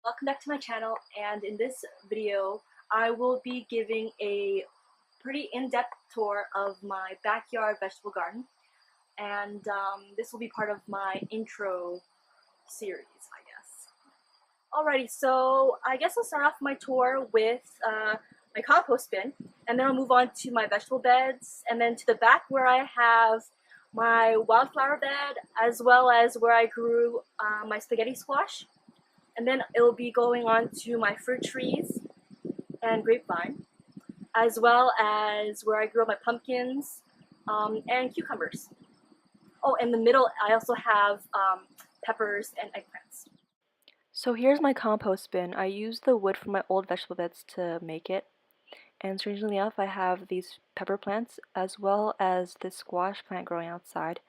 Welcome back to my channel, and in this video I will be giving a pretty in-depth tour of my backyard vegetable garden, and this will be part of my intro series, I guess. Alrighty, so I guess I'll start off my tour with my compost bin, and then I'll move on to my vegetable beds, and then to the back where I have my wildflower bed, as well as where I grew my spaghetti squash. And then it'll be going on to my fruit trees and grapevine, as well as where I grow my pumpkins and cucumbers. Oh, in the middle I also have peppers and eggplants. So here's my compost bin. I used the wood from my old vegetable beds to make it. And strangely enough, I have these pepper plants as well as this squash plant growing outside.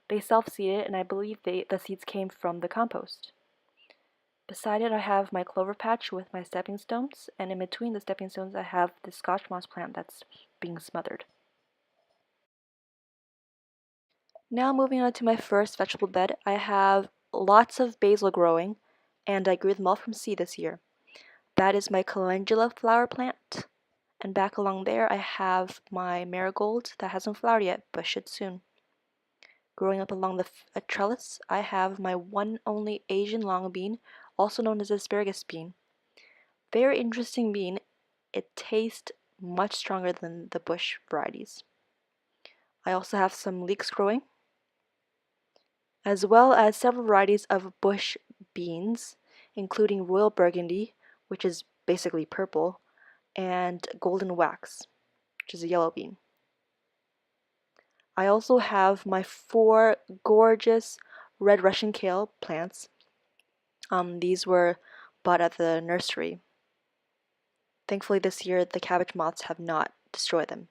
They self-seeded, and I believe the seeds came from the compost. Beside it I have my clover patch with my stepping stones, and in between the stepping stones I have the Scotch moss plant that's being smothered. Now moving on to my first vegetable bed, I have lots of basil growing, and I grew them all from seed this year. That is my calendula flower plant, and back along there I have my marigold that hasn't flowered yet but should soon. Growing up along the trellis, I have my one only Asian long bean, also known as asparagus bean. Very interesting bean. It tastes much stronger than the bush varieties. I also have some leeks growing, as well as several varieties of bush beans, including royal burgundy, which is basically purple, and golden wax, which is a yellow bean. I also have my 4 gorgeous red Russian kale plants. These were bought at the nursery. Thankfully this year the cabbage moths have not destroyed them.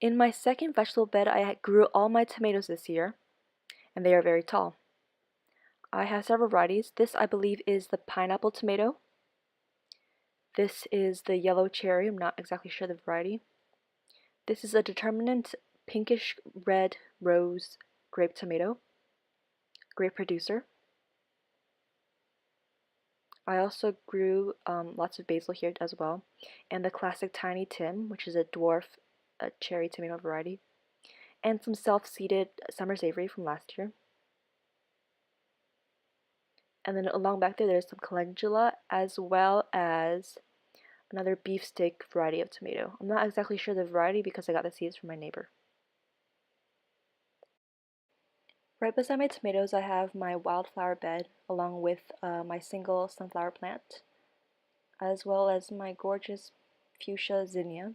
In my second vegetable bed, I grew all my tomatoes this year, and they are very tall. I have several varieties. This, I believe, is the pineapple tomato. This is the yellow cherry. I'm not exactly sure the variety. This is a determinate pinkish red rose grape tomato. Great producer. I also grew lots of basil here as well, and the classic Tiny Tim, which is a dwarf cherry tomato variety, and some self-seeded summer savory from last year. And then along back there's some calendula, as well as another beefsteak variety of tomato. I'm not exactly sure the variety because I got the seeds from my neighbor. Right beside my tomatoes I have my wildflower bed along with my single sunflower plant, as well as my gorgeous fuchsia zinnia.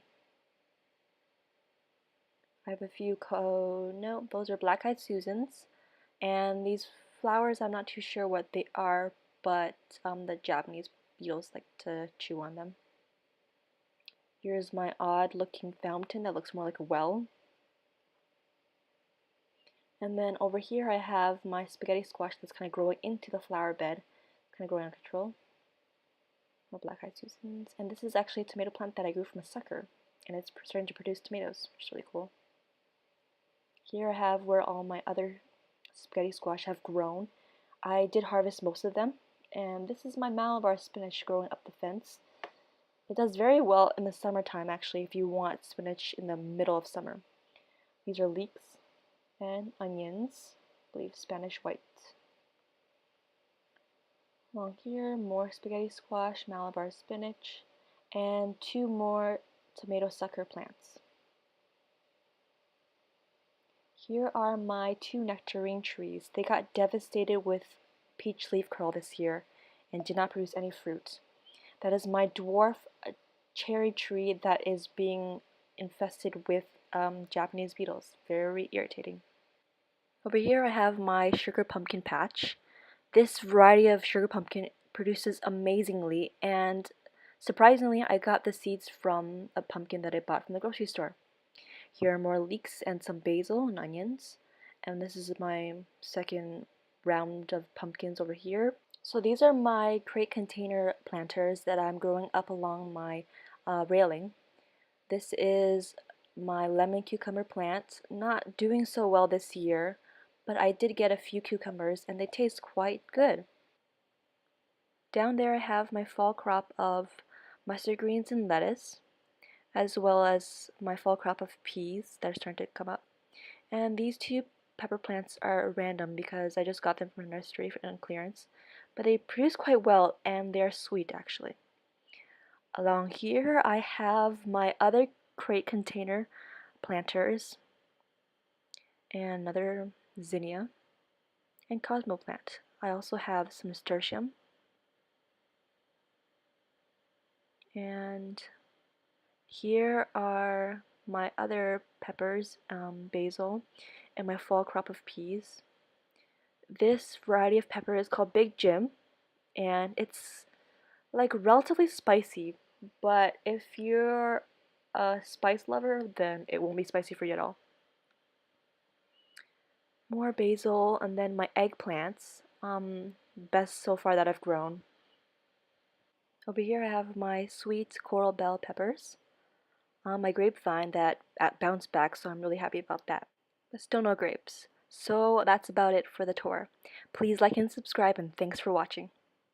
I have a few no, those are black-eyed Susans, and these flowers I'm not too sure what they are, but the Japanese beetles like to chew on them. Here's my odd looking fountain that looks more like a well. And then over here I have my spaghetti squash that's kind of growing into the flower bed, kind of growing out of control. More black-eyed Susans. And this is actually a tomato plant that I grew from a sucker, and it's starting to produce tomatoes, which is really cool. Here I have where all my other spaghetti squash have grown. I did harvest most of them, and this is my Malabar spinach growing up the fence. It does very well in the summertime, actually, if you want spinach in the middle of summer. These are leeks and onions, I believe Spanish white. Along here, more spaghetti squash, Malabar spinach, and 2 more tomato sucker plants. Here are my 2 nectarine trees. They got devastated with peach leaf curl this year and did not produce any fruit. That is my dwarf cherry tree that is being infested with Japanese beetles. Very irritating. Over here I have my sugar pumpkin patch. This variety of sugar pumpkin produces amazingly, and surprisingly I got the seeds from a pumpkin that I bought from the grocery store. Here are more leeks and some basil and onions, and this is my second round of pumpkins over here. So these are my crate container planters that I'm growing up along my railing. This is my lemon cucumber plant, not doing so well this year. but I did get a few cucumbers and they taste quite good. Down there I have my fall crop of mustard greens and lettuce, as well as my fall crop of peas that are starting to come up. And these two pepper plants are random because I just got them from a nursery on clearance, but they produce quite well and they're sweet actually. Along here I have my other crate container planters and another zinnia and cosmo plant. I also have some nasturtium and here are my other peppers, basil, and my fall crop of peas. This variety of pepper is called Big Jim, and it's like relatively spicy, but if you're a spice lover, then it won't be spicy for you at all. More basil, and then my eggplants, best so far that I've grown. Over here I have my sweet coral bell peppers, my grapevine that bounced back, so I'm really happy about that. But still no grapes. So that's about it for the tour. Please like and subscribe, and thanks for watching.